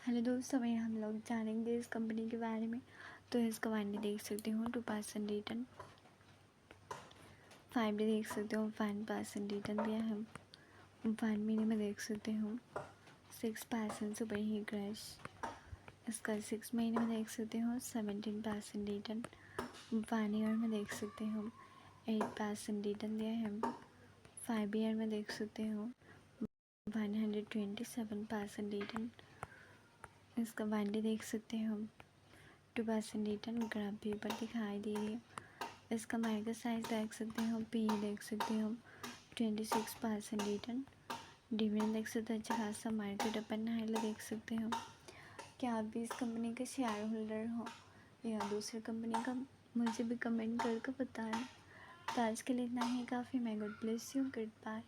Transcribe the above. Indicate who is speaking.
Speaker 1: Hello दोस्तों, मैं हम लोग जानेंगे इस कंपनी के बारे में। तो इसका 1 डे देख सकते हो 2% रिटर्न, 5 डे देख सकते हो 5% रिटर्न दिया है। 1 महीने में देख सकते हो 6% सुपर ही क्रैश। इसका 6 महीने में देख सकते हो 17% रिटर्न। 1 ईयर में देख सकते हो 8% रिटर्न दिया है। 5 ईयर में देख सकते हो 127% रिटर्न। इसका 1 डे देख सकते हो 2% रिटर्न ग्राफ भी ऊपर दिखाई दे रही है। इसका मार्केट साइज देख सकते हो, पी देख सकते हो 26% रिटर्न। डिविडेंड देख सकते हो अच्छा खासा, मार्केट अपन हाई देख सकते हो। क्या आप भी इस कंपनी के शेयर होल्डर हो या दूसरी कंपनी का, मुझे भी कमेंट करके बताएं। तो आज के लिए इतना ही काफ़ी। May God bless you, good bye.